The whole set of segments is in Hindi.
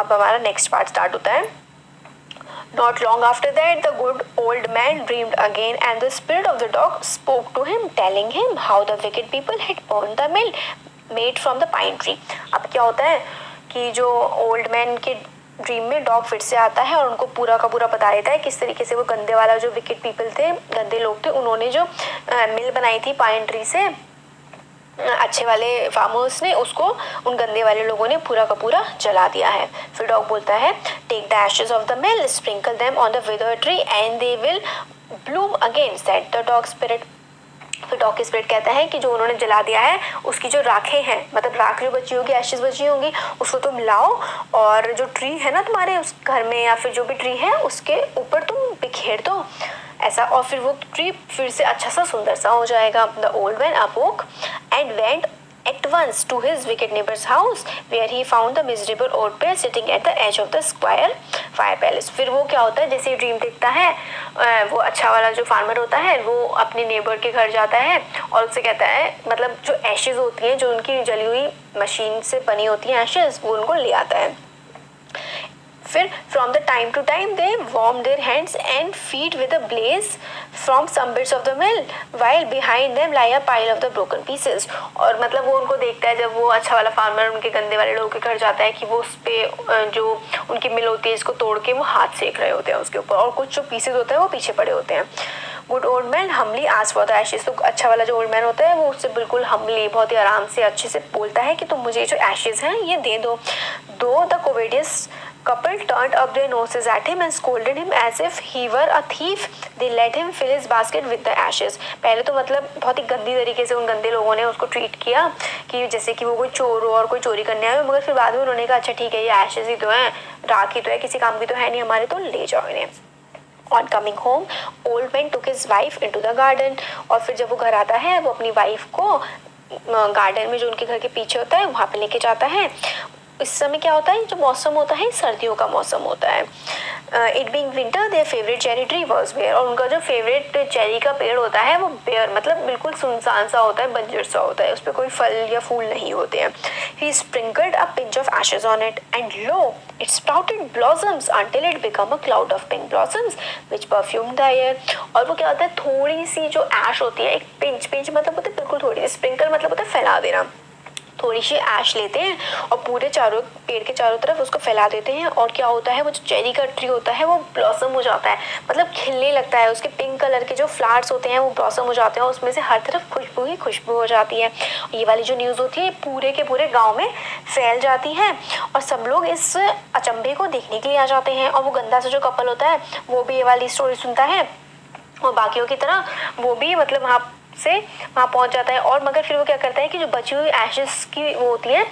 अब हमारा नेक्स्ट पार्ट स्टार्ट होता है। Not long after that, the good old man dreamed again, and the spirit of the dog spoke to him, telling him how the wicked people had burned the mill made from the pine tree. अब क्या होता है कि जो ओल्ड मैन के ड्रीम में डॉग फिर से आता है और उनको पूरा का पूरा बता देता है किस तरीके से वो गंदे वाला जो विकेड पीपल थे, गंदे लोग थे, उन्होंने जो मिल बनाई थी पाइन ट्री से, अच्छे वाले फार्मर्स ने उसको उन गंदे वाले लोगों ने पूरा का पूरा जला दिया है। फिर डॉग बोलता है, take the ashes of the mill, sprinkle them on the wither tree and they will bloom again, said the dog spirit. फिर डॉग की स्पिरिट कहता है कि जो उन्होंने जला दिया है उसकी जो राखें हैं, मतलब राख जो बची होगी, एशेज बची होंगी, उसको तुम लाओ और जो ट्री है ना तुम्हारे उस घर में या फिर जो भी ट्री है उसके ऊपर तुम बिखेर दो ऐसा, और फिर वो ट्री फिर से अच्छा सा सुंदर सा हो जाएगा। The old man अवोक and went at once to his wicked neighbor's house where he found the miserable old pair sitting at the edge of the square fire palace। फिर वो क्या होता है, जैसे ड्रीम देखता है वो अच्छा वाला जो फार्मर होता है वो अपने नेबर के घर जाता है और उससे कहता है, मतलब जो एशेज होती हैं, जो उनकी जली हुई मशीन से बनी होती हैं एशेज, वो उनको ले आता है। फिर from the time to time they warm their hands and feet with a blaze from some bits of the mill while behind them lie a pile of the broken pieces। और मतलब वो उनको देखता है जब वो अच्छा वाला फार्मर उनके गंदे वाले लोगों के घर जाता है कि वो उस पे जो उनकी मिल होती है इसको तोड़ के वो हाथ सेक रहे होते हैं उसके ऊपर, और कुछ जो पीसेज होते हैं वो पीछे पड़े होते हैं। Good old man humbly asked for the ashes. तो अच्छा वाला जो ओल्ड मैन होता है वो उससे बिल्कुल हम्बली, बहुत ही आराम से अच्छे से बोलता है कि तुम मुझे जो एशेज हैं ये दे दो। दो the कोविडियस couple turned up their noses at him and scolded him as if he were a thief, they let him fill his basket with the ashes। पहले तो मतलब बहुत ही गंदी तरीके से उन गंदे लोगों ने उसको ट्रीट किया कि जैसे कि वो कोई चोर हो और कोई चोरी करने आए, मगर फिर बाद में उन्होंने कहा अच्छा ठीक है ये एशेज ही तो हैं, राख ही तो है, किसी काम की तो है नहीं हमारे, तो ले जाओ इन्हें। On coming home, old man took his wife into the garden। और फिर जब वो घर आता है वो अपनी वाइफ को गार्डन में जो उनके घर के पीछे होता है वहाँ पे लेके जाता है। इस समय क्या होता है, जो मौसम होता है सर्दियों का मौसम होता है। It being winter their favourite cherry tree was bare. और उनका जो फेवरेट चेरी का पेड़ होता है वो बेयर, मतलब बिल्कुल सुनसान सा होता है, बंजर सा होता है, उस पर कोई फल या फूल नहीं होते हैं। He sprinkled a pinch of ashes on it and lo it sprouted blossoms until it became a cloud of pink blossoms which perfumed the air। और वो क्या होता है, थोड़ी सी जो ऐश होती है, एक पिंच, पिंच मतलब होता है बिल्कुल थोड़ी सी, स्प्रिंकल मतलब होता है फैला देना, थोड़ी सी ऐश लेते हैं और पूरे चारों पेड़ के चारों तरफ उसको फैला देते हैं, और क्या होता है वो जो चेरी का ट्री होता है वो ब्लॉसम हो जाता है, मतलब खिलने लगता है, उसके पिंक कलर के जो फ्लावर्स होते हैं वो ब्लॉसम हो जाते हैं और उसमें से हर तरफ खुशबू ही खुशबू हो जाती है। ये वाली जो न्यूज़ होती है पूरे के पूरे गाँव में फैल जाती है और सब लोग इस अचंभे को देखने के लिए आ जाते हैं। और वो गंदा सा जो कपल होता है वो भी ये वाली स्टोरी सुनता है और बाकियों की तरह वो भी मतलब वहाँ पहुँच जाता है। और मगर फिर वो क्या करता है कि जो बची हुई एशेस की वो होती है,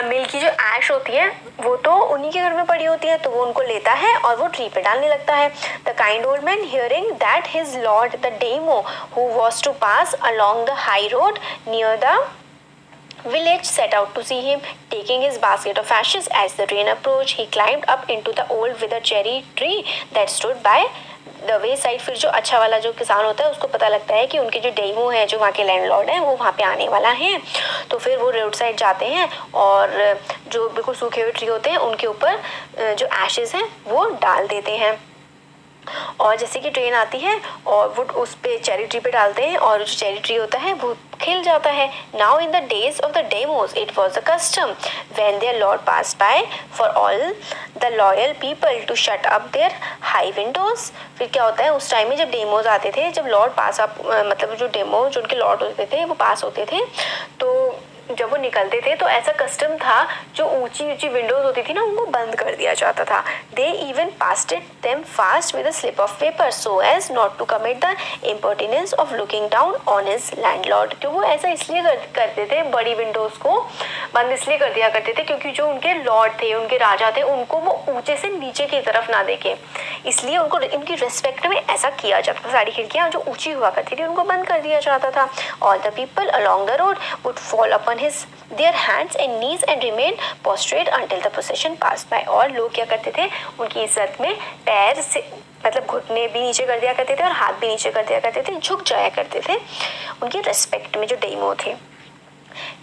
मिल की जो ऐश होती है वो तो उन्हीं के घर में पड़ी होती है, तो वो उनको लेता है और वो ट्री पे डालने लगता है। The kind old man hearing that his lord the daimyo who was to pass along the high road near the village set out to see him, taking his basket of ashes। As the train approached, he climbed up into the old withered cherry tree that stood by the wayside। फिर जो अच्छा वाला जो किसान होता है उसको पता लगता है कि उनके जो डेमो है, जो वहाँ के लैंडलॉर्ड हैं, वो वहाँ पे आने वाला है, तो फिर वो रोड साइड जाते हैं और जो बिल्कुल सूखे हुए ट्री होते हैं उनके ऊपर जो एशेज हैं वो डाल देते हैं। और जैसे कि ट्रेन आती है और वो उस पे चेरी ट्री पे डालते हैं और जो चेरी ट्री होता है वो खिल जाता है। Now in the days of the daimyos it was the custom when their lord pass by for all the loyal people to shut up their high windows. फिर क्या होता है, उस टाइम में जब डेमोज आते थे, जब लॉर्ड पास अप मतलब जो डेमो जो उनके लॉर्ड होते थे वो पास होते थे, तो जब वो निकलते थे तो ऐसा कस्टम था जो ऊंची ऊंची विंडोज होती थी ना उनको बंद कर दिया जाता था। They even passed it them fast with a slip of paper so as not to commit the impertinence of looking down on his landlord. तो वो ऐसा इसलिए करते थे, बड़ी विंडोज को बंद इसलिए कर दिया करते थे क्योंकि जो उनके लॉर्ड थे, उनके राजा थे, उनको वो ऊंचे से नीचे की तरफ ना देखे, इसलिए उनको इनकी रिस्पेक्ट में ऐसा किया जाता था। सारी खिड़कियाँ जो ऊंची हुआ करती थी उनको बंद कर दिया जाता था। All the people along the road would fall upon their hands and knees and remain prostrate until the procession passed by। और लोग क्या करते थे, उनकी इज्जत में पैर से मतलब घुटने भी नीचे कर दिया करते थे और हाथ भी नीचे कर दिया करते थे, झुक जाया करते थे उनकी रिस्पेक्ट में जो डेमो थे।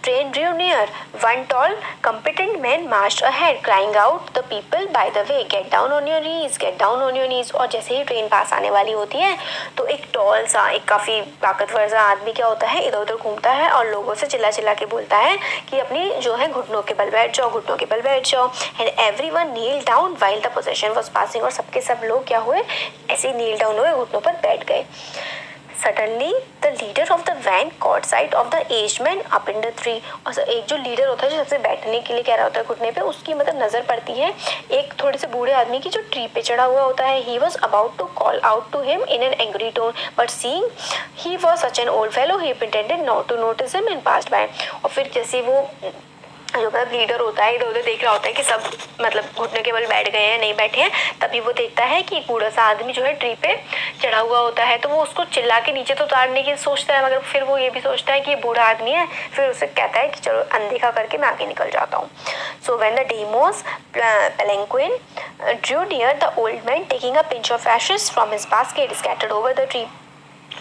Train drew near. One tall, competent man marched ahead, crying out, "The people by the way, get down on your knees, get down on your knees." और जैसे ही ट्रेन पास आने वाली होती है तो एक टॉल सा, एक काफ़ी ताकतवर सा आदमी क्या होता है, इधर उधर घूमता है और लोगों से चिल्ला चिल्ला के बोलता है कि अपनी जो है घुटनों के बल बैठ जाओ, घुटनों के बल बैठ जाओ। And everyone kneel down while the procession was passing. और सबके सब लोग क्या हुए, ऐसे ही नील डाउन हुए, घुटनों पर बैठ गए। Suddenly, the leader of the van caught sight of the aged man up in the tree। और एक जो लीडर होता है, जो सबसे बैठने के लिए कह रहा होता है घुटने पे, उसकी मतलब नजर पड़ती है एक थोड़े से बूढ़े आदमी की जो ट्री पे चढ़ा हुआ होता है। He was about to call out to him in an angry tone, but seeing he was such an old fellow, he pretended not to notice him and passed by। और फिर जैसे वो जो मतलब लीडर होता है इधर उधर देख रहा होता है कि सब मतलब घुटने के बल बैठ गए हैं, नहीं बैठे हैं, तभी वो देखता है कि एक बूढ़ा सा आदमी जो है ट्री पे चढ़ा हुआ होता है। तो वो उसको चिल्ला के नीचे तो उतारने की सोचता है, मगर फिर वो ये भी सोचता है कि ये बूढ़ा आदमी है। फिर उसे कहता है कि चलो अनदेखा करके मैं आगे निकल जाता हूँ। So when the demos palanquin drew near, the old man taking a pinch of ashes from his basket scattered over the tree।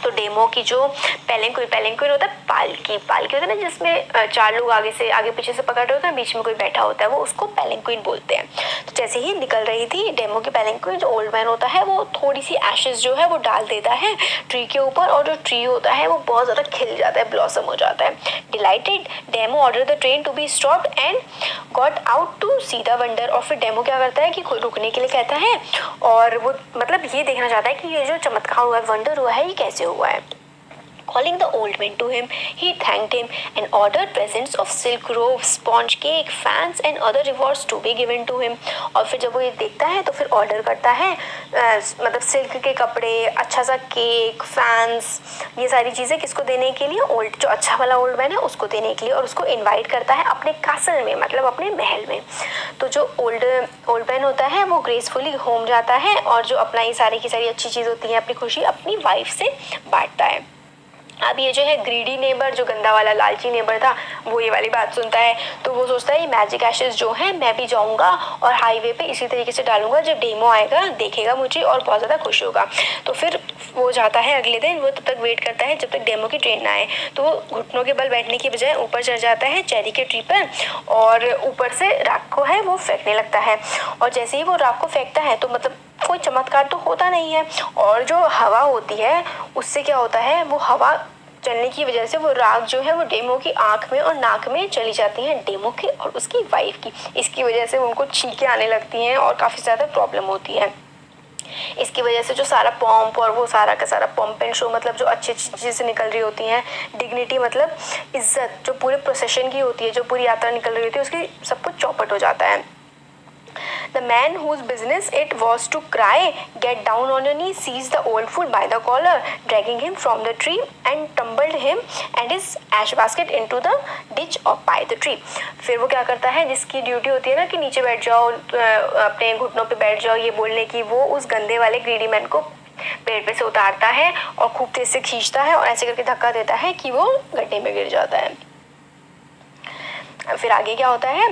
तो डेमो की जो पेलेंक्विन होता है, पालकी होता है ना, जिसमें चार लोग आगे पीछे से पकड़ रहे होते हैं, बीच में कोई बैठा होता है, वो उसको पेलेंक्विन बोलते हैं। तो जैसे ही निकल रही थी डेमो की पेलेंक्विन, जो ओल्ड मैन होता है वो थोड़ी सी एशेस जो है वो डाल देता है ट्री के ऊपर, और जो ट्री होता है वो बहुत ज़्यादा खिल जाता है, ब्लॉसम हो जाता है। Delighted daimyo order the train to be stopped and got out to see the wonder. और फिर डेमो क्या करता है कि खुद रुकने के लिए कहता है और वो मतलब ये देखना चाहता है कि ये जो चमत्कार हुआ है, वंडर हुआ है, ये कैसे हुआ है। Calling the old man to him, he thanked him and ordered presents of silk robe, sponge cake, fans and other rewards to be given to him। और फिर जब वो ये देखता है तो फिर ऑर्डर करता है मतलब सिल्क के कपड़े, अच्छा सा केक, फैंस, ये सारी चीज़ें किसको देने के लिए, ओल्ड जो अच्छा वाला ओल्ड मैन है उसको देने के लिए, और उसको इनवाइट करता है अपने कासल में, मतलब अपने महल में। तो जो ओल्ड मैन होता है वो ग्रेसफुली होम जाता है और जो अपना ये सारी की सारी अच्छी चीज़ होती है, अपनी खुशी अपनी वाइफ से बांटता है। अब ये जो है ग्रीडी नेबर, जो गंदा वाला लालची नेबर था, वो ये वाली बात सुनता है तो वो सोचता है ये मैजिक एशेस जो है मैं भी जाऊंगा और हाईवे पे इसी तरीके से डालूंगा, जब डेमो आएगा देखेगा मुझे और बहुत ज़्यादा खुश होगा। तो फिर वो जाता है अगले दिन, वो तब तक वेट करता है जब तक डेमो की ट्रेन ना आए। तो वो घुटनों के बल बैठने की बजाय ऊपर चढ़ जाता है चेरी के ट्री पर और ऊपर से राख को है वो फेंकने लगता है। और जैसे ही वो राख को फेंकता है तो मतलब कोई चमत्कार तो होता नहीं है, और जो हवा होती है उससे क्या होता है, वो हवा चलने की वजह से वो राख जो है वो डेमो की आंख में और नाक में चली जाती हैं, डेमो की और उसकी वाइफ की। इसकी वजह से उनको छींकें आने लगती हैं और काफ़ी ज़्यादा प्रॉब्लम होती है। इसकी वजह से जो सारा पॉम्प और वो सारा का सारा पॉम्प एंड शो, मतलब जो अच्छी अच्छी चीज़ें निकल रही होती हैं, डिग्निटी मतलब इज्जत जो पूरे प्रोसेशन की होती है, जो पूरी यात्रा निकल रही होती है, उसकी सब कुछ चौपट हो जाता है। The man whose business it was to cry, "Get down on your knees," seized the old fool by the collar, dragging him from the tree and tumbled him and his ash basket into the ditch by the tree। फिर वो क्या करता है, जिसकी ड्यूटी होती है ना कि नीचे बैठ जाओ, अपने घुटनों पे बैठ जाओ, ये बोलने की, वो उस गंदे वाले ग्रीडी मैन को पेड़ पे से उतारता है और खूब तेज से खींचता है और ऐसे करके धक्का देता है कि वो गड्ढे में गिर जाता है। फिर आगे क्या होता है,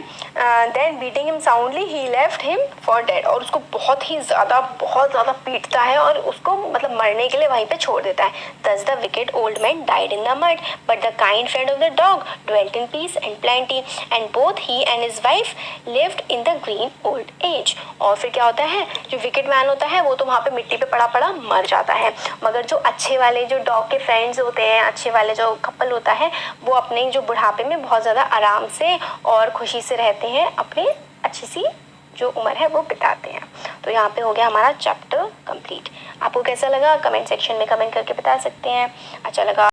then beating him soundly he left him for dead. और उसको बहुत ज़्यादा पीटता है और उसको मतलब मरने के लिए वहीं पे छोड़ देता है। Thus the wicked old man died in the mud, but the kind friend of the dog dwelt in peace and plenty, and both he and his wife lived in the green old age। और फिर क्या होता है, जो विकेट मैन होता है वो तो वहाँ पे मिट्टी पे पड़ा पड़ा मर जाता है, मगर जो अच्छे वाले जो डॉग के फ्रेंड्स होते हैं, अच्छे वाले जो कपल होता है, वो अपने जो बुढ़ापे में बहुत ज़्यादा आराम से और खुशी से रहते हैं, अपनी अच्छी सी जो उम्र है वो बिताते हैं। तो यहाँ पे हो गया हमारा चैप्टर कंप्लीट। आपको कैसा लगा कमेंट सेक्शन में कमेंट करके बता सकते हैं। अच्छा लगा